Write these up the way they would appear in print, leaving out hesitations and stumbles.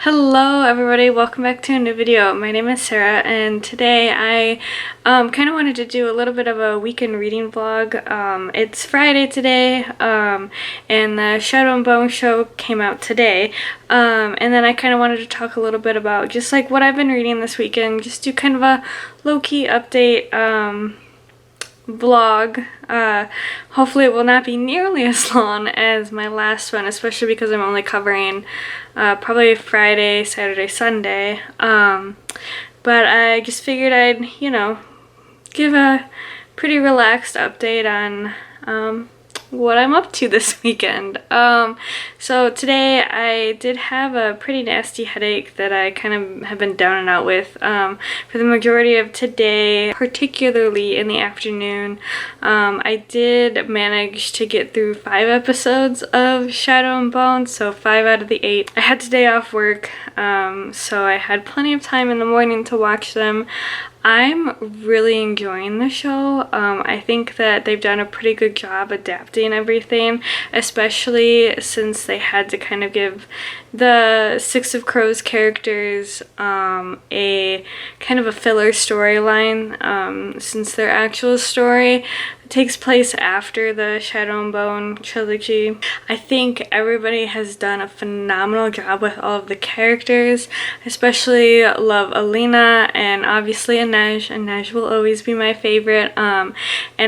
Hello everybody, welcome back to a new video. My name is Sarah and today I kind of wanted to do a little bit of a weekend reading vlog. It's Friday today and the Shadow and Bone show came out today, and then I kind of wanted to talk a little bit about just like what I've been reading this weekend, just do kind of a low-key update vlog. Hopefully it will not be nearly as long as my last one, especially because I'm only covering probably Friday, Saturday, Sunday. But I just figured I'd, give a pretty relaxed update on what I'm up to this weekend. So today I did have a pretty nasty headache that I kind of have been down and out with for the majority of today, particularly in the afternoon. I did manage to get through 5 episodes of Shadow and Bone, so 5 out of the 8. I had today off work, so I had plenty of time in the morning to watch them. I'm really enjoying the show. I think that they've done a pretty good job adapting everything, especially since they had to kind of give the Six of Crows characters a kind of a filler storyline, since their actual story takes place after the Shadow and Bone trilogy. I think everybody has done a phenomenal job with all of the characters. I especially love Alina and obviously Inej. Inej will always be my favorite. And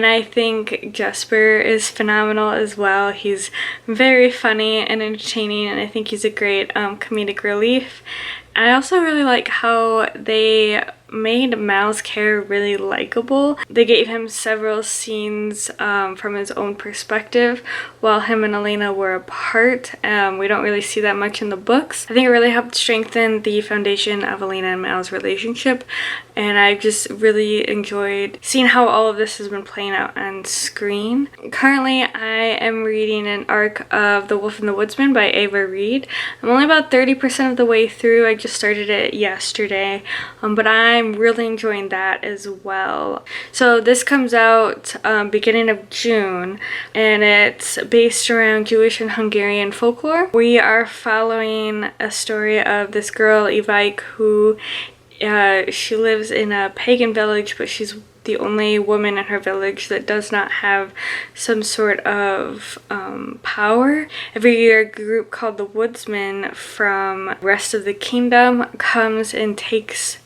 I think Jesper is phenomenal as well. He's very funny and entertaining, and I think he's a great comedic relief. I also really like how they made Mal's character really likable. They gave him several scenes from his own perspective while him and Alina were apart. We don't really see that much in the books. I think it really helped strengthen the foundation of Alina and Mal's relationship, and I just really enjoyed seeing how all of this has been playing out on screen. Currently, I am reading an arc of The Wolf and the Woodsman by Ava Reid. I'm only about 30% of the way through. I just started it yesterday, but I'm really enjoying that as well. So this comes out beginning of June, and it's based around Jewish and Hungarian folklore. We are following a story of this girl, Eva, who she lives in a pagan village, but she's the only woman in her village that does not have some sort of power. Every year, a group called the Woodsman from the rest of the kingdom comes and takes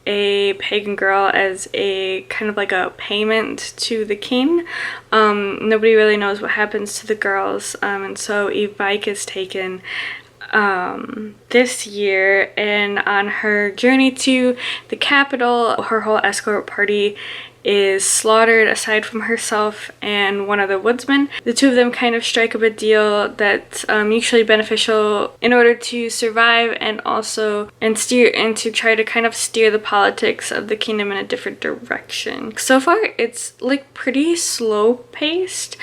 a pagan girl as a kind of like a payment to the king. Nobody really knows what happens to the girls, and so Eva is taken this year, and on her journey to the capital, her whole escort party is slaughtered aside from herself and one other woodsman. The two of them kind of strike up a deal that's mutually beneficial in order to survive and to try to kind of steer the politics of the kingdom in a different direction. So far it's like pretty slow paced,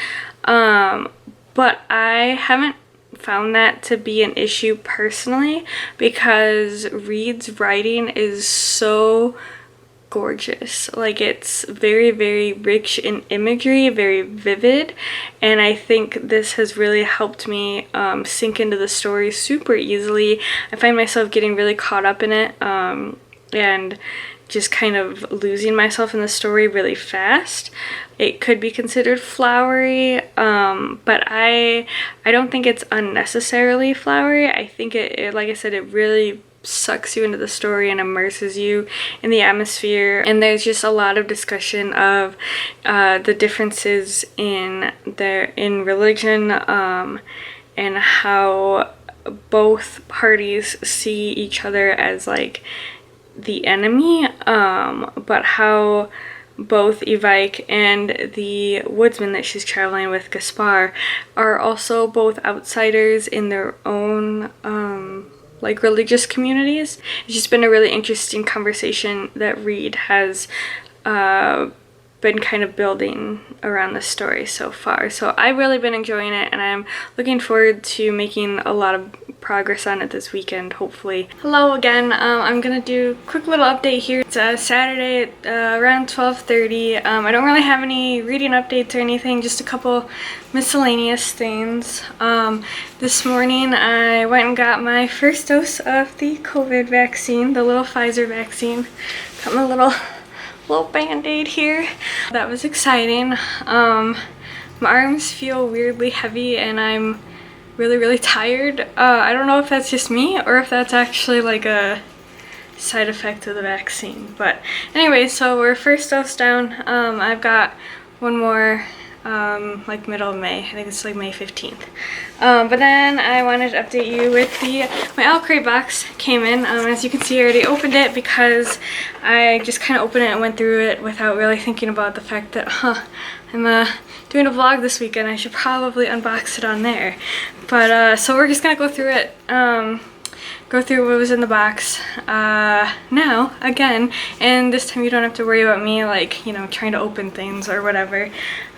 but I haven't found that to be an issue personally, because Reid's writing is so gorgeous. Like, it's very, very rich in imagery, very vivid, and I think this has really helped me sink into the story super easily. I find myself getting really caught up in it and just kind of losing myself in the story really fast. It could be considered flowery, but I don't think it's unnecessarily flowery. I think it like I said, it really sucks you into the story and immerses you in the atmosphere, and there's just a lot of discussion of the differences in religion, and how both parties see each other as like the enemy, but how both Ivike and the woodsman that she's traveling with, Gaspar, are also both outsiders in their own like religious communities. It's just been a really interesting conversation that Reid has been kind of building around the story so far. So I've really been enjoying it, and I'm looking forward to making a lot of progress on it this weekend, hopefully. Hello again. I'm gonna do a quick little update here. It's Saturday at around 12:30. I don't really have any reading updates or anything, just a couple miscellaneous things. This morning I went and got my first dose of the COVID vaccine, the little Pfizer vaccine. Got my little band-aid here. That was exciting. My arms feel weirdly heavy and I'm really tired. I don't know if that's just me or if that's actually like a side effect of the vaccine. But anyway, so we're first dose down. I've got one more like middle of May. I think it's like May 15th. But then I wanted to update you with my Owlcrate box came in. As you can see, I already opened it because I just kind of opened it and went through it without really thinking about the fact that I'm doing a vlog this weekend. I should probably unbox it on there. But so we're just gonna go through it, go through what was in the box now again, and this time you don't have to worry about me like, you know, trying to open things or whatever.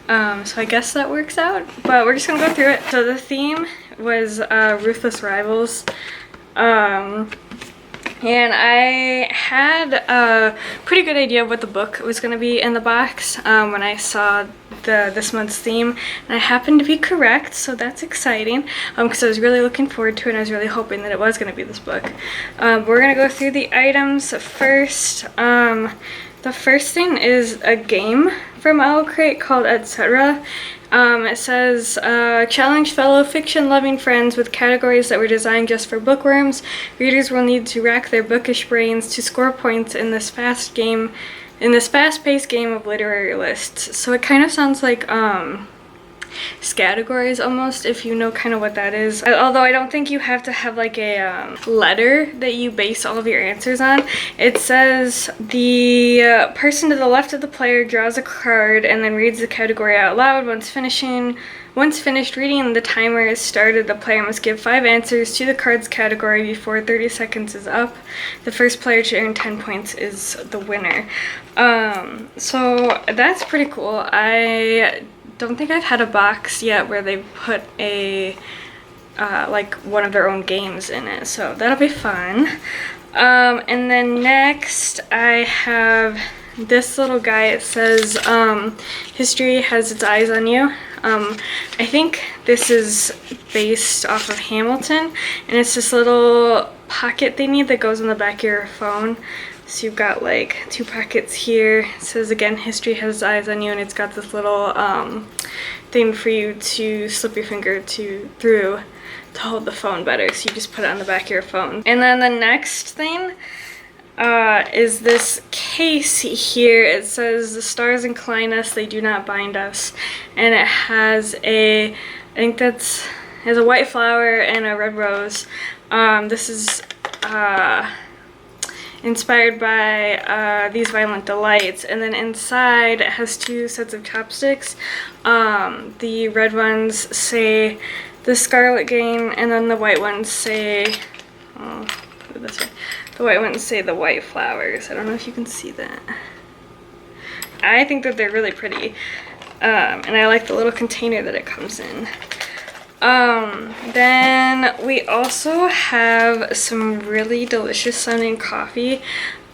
So I guess that works out, but we're just gonna go through it. So the theme was Ruthless Rivals. And I had a pretty good idea of what the book was going to be in the box when I saw this month's theme, and I happened to be correct, so that's exciting because I was really looking forward to it and I was really hoping that it was going to be this book. We're going to go through the items first. The first thing is a game from Owlcrate called Etc. It says, challenge fellow fiction-loving friends with categories that were designed just for bookworms. Readers will need to rack their bookish brains to score points in this fast-paced game of literary lists. So it kind of sounds like categories almost, if you know kind of what that is. Although I don't think you have to have like a letter that you base all of your answers on. It says the person to the left of the player draws a card and then reads the category out loud. Once finished reading, the timer is started. The player must give 5 answers to the card's category before 30 seconds is up. The first player to earn 10 points is the winner. So that's pretty cool. I don't think I've had a box yet where they put a like one of their own games in it, so that'll be fun. And then next I have this little guy. It says history has its eyes on you. I think this is based off of Hamilton, and it's this little pocket thingy that goes on the back of your phone. So you've got like 2 pockets here. It says again, history has eyes on you, and it's got this little thing for you to slip your finger through to hold the phone better. So you just put it on the back of your phone. And then the next thing is this case here. It says the stars incline us, they do not bind us. And it has I think has a white flower and a red rose. This is inspired by These Violent Delights, and then inside it has 2 sets of chopsticks. The red ones say The Scarlet Game, and then the white ones say, this way. The white ones say The White Flowers. I don't know if you can see that. I think that they're really pretty, and I like the little container that it comes in. Then we also have some really delicious sounding coffee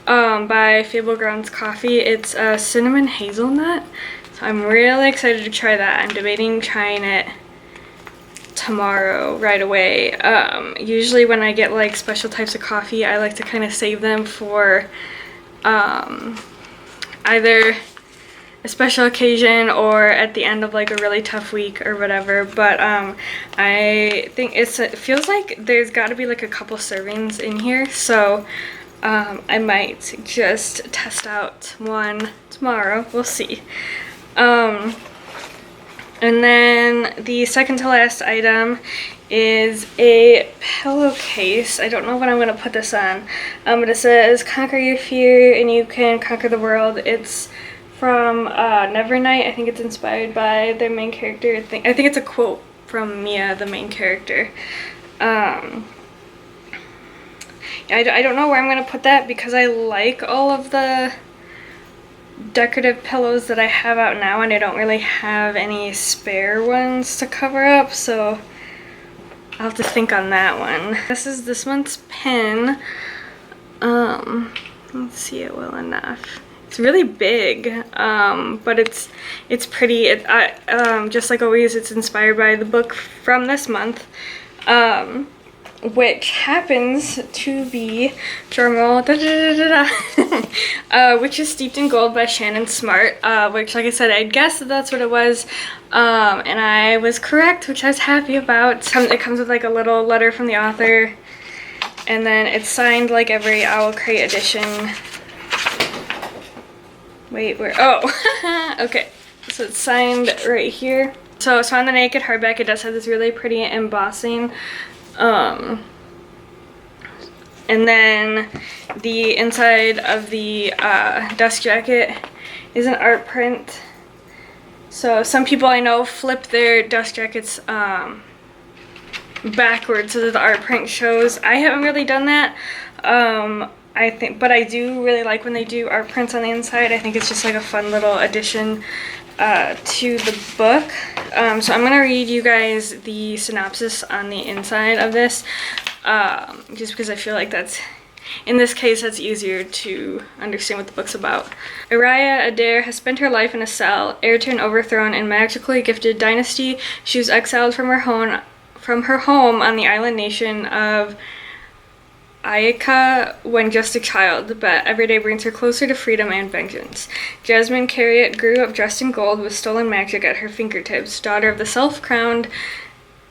by Fable Grounds Coffee. It's a cinnamon hazelnut, so I'm really excited to try that. I'm debating trying it tomorrow right away. Usually when I get like special types of coffee, I like to kind of save them for either a special occasion or at the end of like a really tough week or whatever. But I think it feels like there's got to be like a couple servings in here, so I might just test out one tomorrow. We'll see. And then the second to last item is a pillowcase. I don't know when I'm going to put this on, but it says conquer your fear and you can conquer the world. It's from Nevernight. I think it's inspired by their main character. I think it's a quote from Mia, the main character. I don't know where I'm going to put that because I like all of the decorative pillows that I have out now, and I don't really have any spare ones to cover up, so I'll have to think on that one. This is this month's pen. Let's see it well enough. It's really big, but it's pretty. Just like always, it's inspired by the book from this month, which happens to be, drumroll, which is Steeped in Gold by Shannon Smart, which, like I said, I guessed that that's what it was, and I was correct, which I was happy about. It comes with like a little letter from the author, and then it's signed like every Owlcrate edition. Wait, where? Oh, okay. So it's signed right here. So on the naked hardback, it does have this really pretty embossing. And then the inside of the dust jacket is an art print. So some people I know flip their dust jackets backwards so that the art print shows. I haven't really done that. I think, but I do really like when they do art prints on the inside. I think it's just like a fun little addition to the book. So I'm gonna read you guys the synopsis on the inside of this, just because I feel like that's, in this case, that's easier to understand what the book's about. Araya Adair has spent her life in a cell, heir to an overthrown and magically gifted dynasty. She was exiled from her home on the island nation of Ayaka when just a child, but every day brings her closer to freedom and vengeance. Jasmine Carriot grew up dressed in gold with stolen magic at her fingertips. Daughter of the self-crowned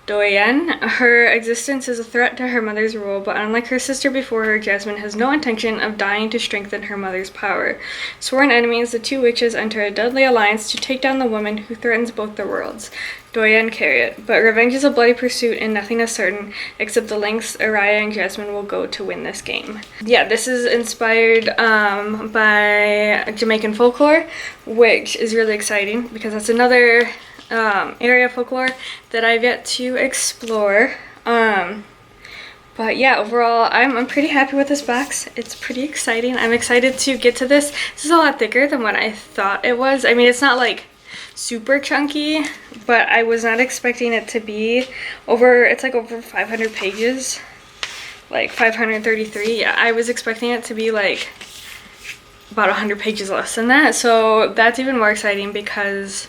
Doyen, her existence is a threat to her mother's rule, but unlike her sister before her, Jasmine has no intention of dying to strengthen her mother's power. Sworn enemies, the two witches enter a deadly alliance to take down the woman who threatens both their worlds, Doyen Carriot. But revenge is a bloody pursuit and nothing is certain except the lengths Araya and Jasmine will go to win this game. Yeah, this is inspired by Jamaican folklore, which is really exciting because that's another area of folklore that I've yet to explore. But yeah, overall, I'm pretty happy with this box. It's pretty exciting. I'm excited to get to this. This is a lot thicker than what I thought it was. I mean, it's not like super chunky, but I was not expecting it to be it's like over 500 pages, like 533. Yeah, I was expecting it to be like about 100 pages less than that. So that's even more exciting because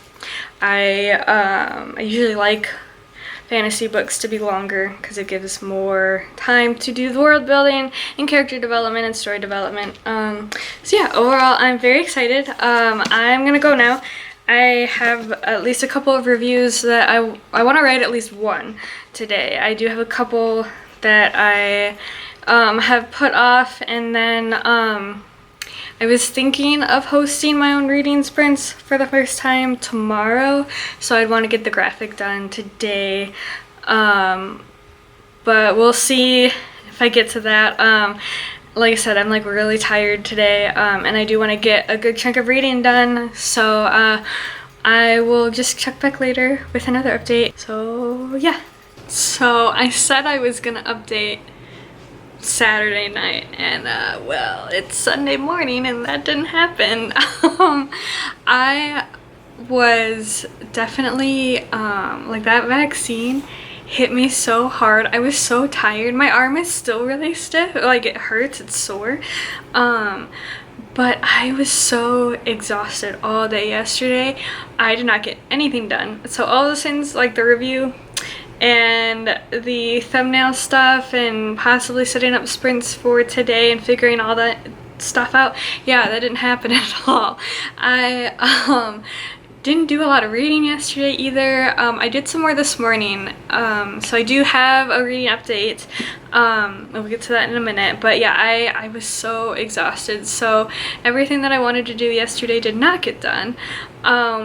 I usually like fantasy books to be longer because it gives more time to do the world building and character development and story development. So yeah, overall I'm very excited. I'm gonna go now. I have at least a couple of reviews that I want to write at least one today. I do have a couple that I have put off, and then I was thinking of hosting my own reading sprints for the first time tomorrow, so I'd want to get the graphic done today, but we'll see if I get to that. Like I said, I'm like really tired today, and I do want to get a good chunk of reading done, so I will just check back later with another update. So yeah, so I said I was gonna update Saturday night, and well, it's Sunday morning and that didn't happen. I was definitely like, that vaccine hit me so hard. I was so tired. My arm is still really stiff, like it hurts, it's sore, but I was so exhausted all day yesterday. I did not get anything done. So all those things, like the review and the thumbnail stuff and possibly setting up sprints for today and figuring all that stuff out, yeah, that didn't happen at all. I didn't do a lot of reading yesterday either. I did some more this morning, so I do have a reading update. We'll get to that in a minute, but yeah, I was so exhausted, so everything that I wanted to do yesterday did not get done,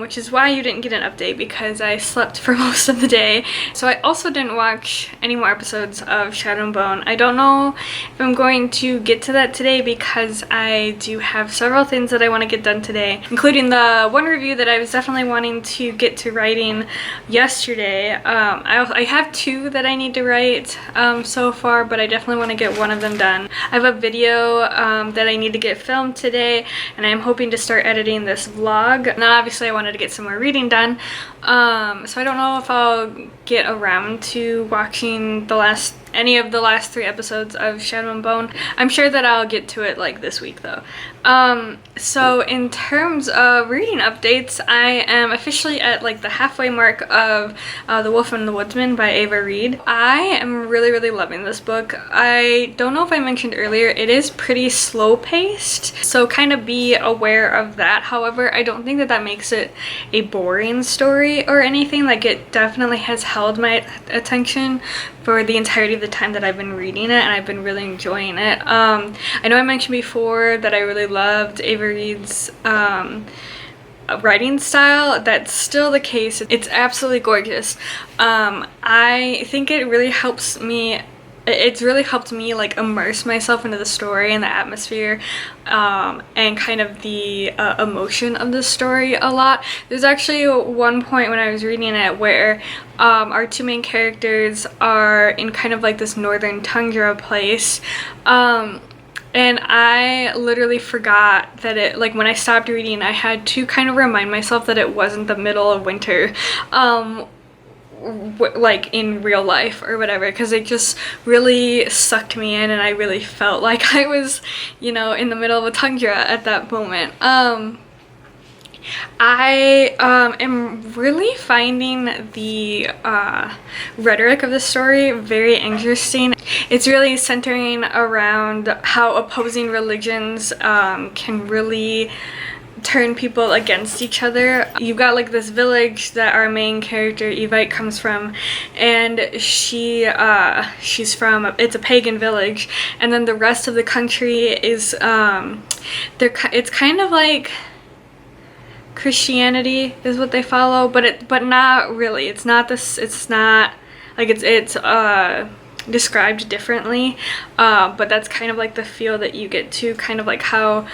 which is why you didn't get an update, because I slept for most of the day. So I also didn't watch any more episodes of Shadow and Bone. I don't know if I'm going to get to that today because I do have several things that I want to get done today, including the one review that I was definitely definitely wanting to get to writing yesterday. I have 2 that I need to write so far, but I definitely want to get one of them done. I have a video that I need to get filmed today, and I'm hoping to start editing this vlog. Now obviously I wanted to get some more reading done, so I don't know if I'll get around to watching any of the last 3 episodes of Shadow and Bone. I'm sure that I'll get to it like this week though. So in terms of reading updates, I am officially at like the halfway mark of The Wolf and the Woodsman by Ava Reid. I am really loving this book. I don't know if I mentioned earlier, it is pretty slow paced, so kind of be aware of that. However, I don't think that that makes it a boring story or anything. Like, it definitely has held my attention for the entirety of the time that I've been reading it, and I've been really enjoying it. I know I mentioned before that I really loved Ava Reid's writing style. That's still the case. It's absolutely gorgeous. I think it really helps me. It's really helped me like immerse myself into the story and the atmosphere, and kind of the emotion of the story a lot. There's actually one point when I was reading it where our 2 main characters are in kind of like this northern tundra place, and I literally forgot that it, like, when I stopped reading, I had to kind of remind myself that it wasn't the middle of winter, like in real life or whatever, because it just really sucked me in, and I really felt like I was, you know, in the middle of a tundra at that moment. I am really finding the rhetoric of the story very interesting. It's really centering around how opposing religions can really turn people against each other. You've got like this village that our main character Eva comes from, and she's from, it's a pagan village, and then the rest of the country is it's kind of like Christianity is what they follow, but not really. It's not this. It's not like it's described differently, but that's kind of like the feel that you get to, kind of like how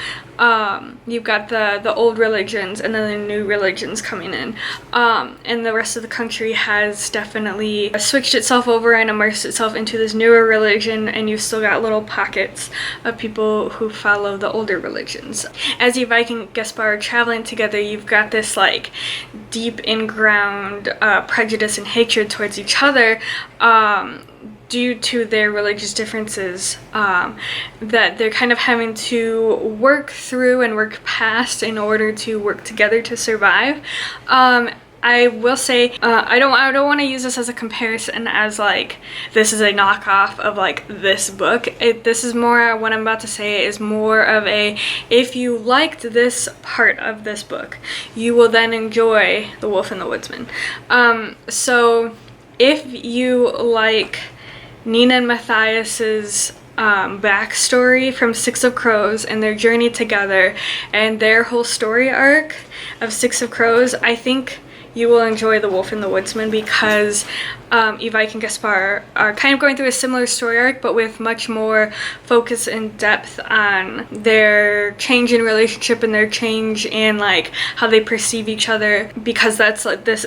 you've got the old religions and then the new religions coming in, and the rest of the country has definitely switched itself over and immersed itself into this newer religion, and you've still got little pockets of people who follow the older religions. As Eva and Gaspar are traveling together, you've got this like deep in-ground prejudice and hatred towards each other, due to their religious differences, that they're kind of having to work through and work past in order to work together to survive. I will say, I don't want to use this as a comparison, as like this is a knockoff of like this book. This is more, what I'm about to say is more of a, if you liked this part of this book, you will then enjoy The Wolf and the Woodsman. So if you like Nina and Matthias's backstory from Six of Crows and their journey together and their whole story arc of Six of Crows, I think you will enjoy The Wolf and the Woodsman, because Eva and Gaspar are kind of going through a similar story arc, but with much more focus and depth on their change in relationship and their change in like how they perceive each other, because that's what this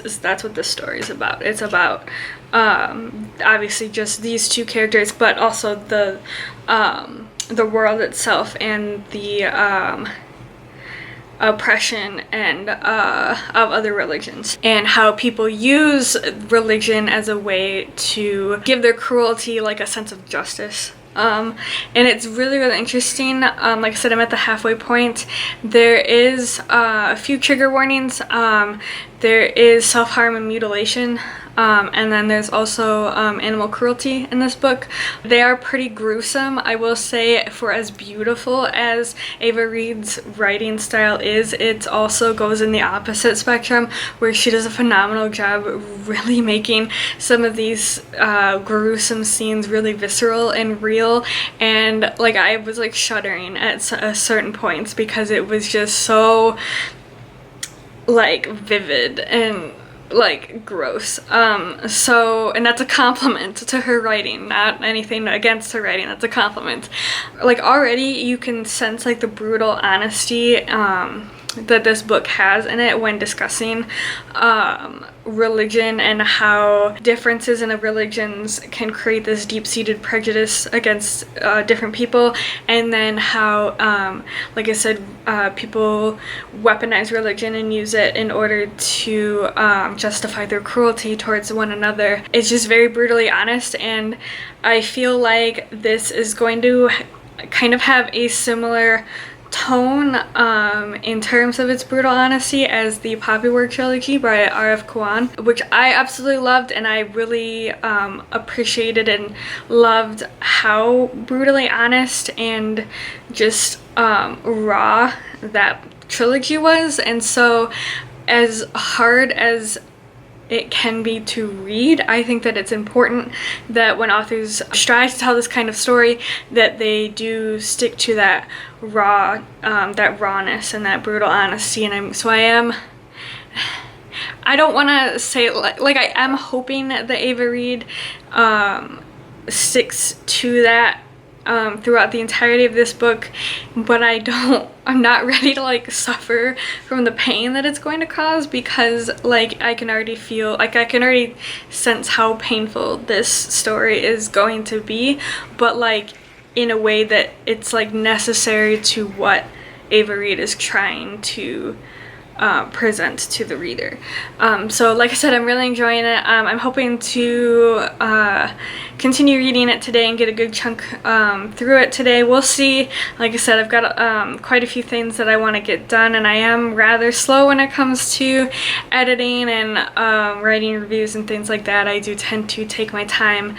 story is about. It's about obviously just these 2 characters, but also the world itself and the oppression and of other religions, and how people use religion as a way to give their cruelty like a sense of justice. And it's really interesting. Like I said, I'm at the halfway point. There is a few trigger warnings. There is self-harm and mutilation, and then there's also animal cruelty in this book. They are pretty gruesome, I will say. For as beautiful as Ava Reid's writing style is, it also goes in the opposite spectrum, where she does a phenomenal job really making some of these gruesome scenes really visceral and real, and like I was like shuddering at certain points, because it was just so like vivid and like gross. So, and that's a compliment to her writing, not anything against her writing, that's a compliment. Like already you can sense like the brutal honesty that this book has in it when discussing religion and how differences in the religions can create this deep-seated prejudice against different people, and then how like I said, people weaponize religion and use it in order to justify their cruelty towards one another. It's just very brutally honest, and I feel like this is going to kind of have a similar tone in terms of its brutal honesty as the Poppy War trilogy by R.F. Kuang, which I absolutely loved, and I really appreciated and loved how brutally honest and just raw that trilogy was. And so as hard as it can be to read, I think that it's important that when authors strive to tell this kind of story, that they do stick to that rawness and that brutal honesty. And I don't want to say like I am hoping that Ava Reid sticks to that throughout the entirety of this book, but I'm not ready to like suffer from the pain that it's going to cause, because like I can already sense how painful this story is going to be, but like in a way that it's like necessary to what Ava Reid is trying to present to the reader. So like I said, I'm really enjoying it. I'm hoping to continue reading it today and get a good chunk through it today. We'll see. Like I said, I've got quite a few things that I want to get done, and I am rather slow when it comes to editing and writing reviews and things like that. I do tend to take my time,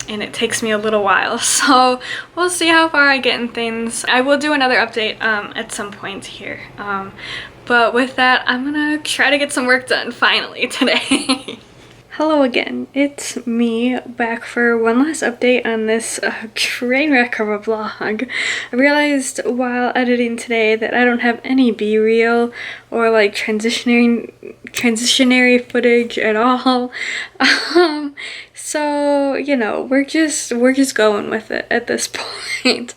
and it takes me a little while, so we'll see how far I get in things. I will do another update at some point here, but with that, I'm gonna try to get some work done finally today. Hello again, it's me back for one last update on this train wreck of a vlog. I realized while editing today that I don't have any B-reel or like transitionary footage at all. So, you know, we're just going with it at this point.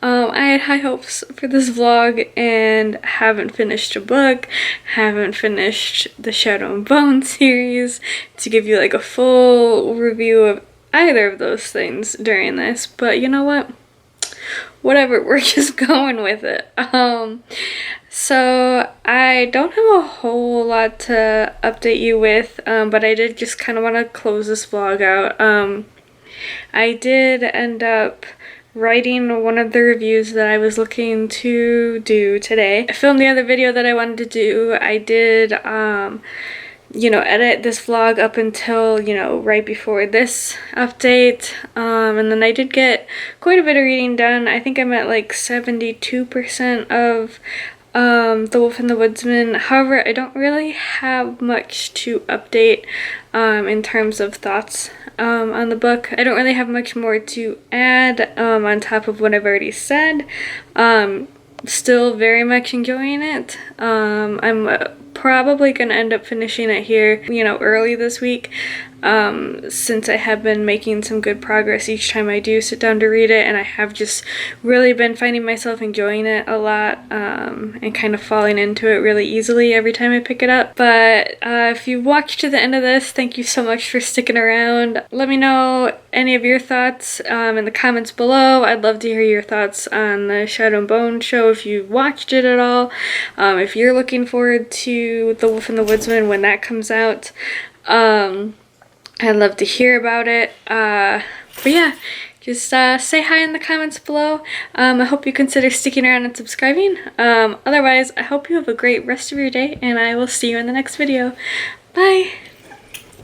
I had high hopes for this vlog and haven't finished a book, haven't finished the Shadow and Bone series to give you like a full review of either of those things during this, but you know what? Whatever, we're just going with it. So I don't have a whole lot to update you with, but I did just kind of want to close this vlog out. I did end up writing one of the reviews that I was looking to do today. I filmed the other video that I wanted to do. I did you know, edit this vlog up until, you know, right before this update, and then I did get quite a bit of reading done. I think I'm at like 72% of The Wolf and the Woodsman. However, I don't really have much to update in terms of thoughts on the book. I don't really have much more to add on top of what I've already said. Still very much enjoying it. I'm probably gonna end up finishing it here, you know, early this week, since I have been making some good progress each time I do sit down to read it, and I have just really been finding myself enjoying it a lot, and kind of falling into it really easily every time I pick it up. But if you watched to the end of this, thank you so much for sticking around. Let me know any of your thoughts in the comments below. I'd love to hear your thoughts on the Shadow and Bone show if you watched it at all. If you're looking forward to The Wolf and the Woodsman when that comes out, I'd love to hear about it. But yeah, just say hi in the comments below. I hope you consider sticking around and subscribing. Otherwise, I hope you have a great rest of your day, and I will see you in the next video. Bye!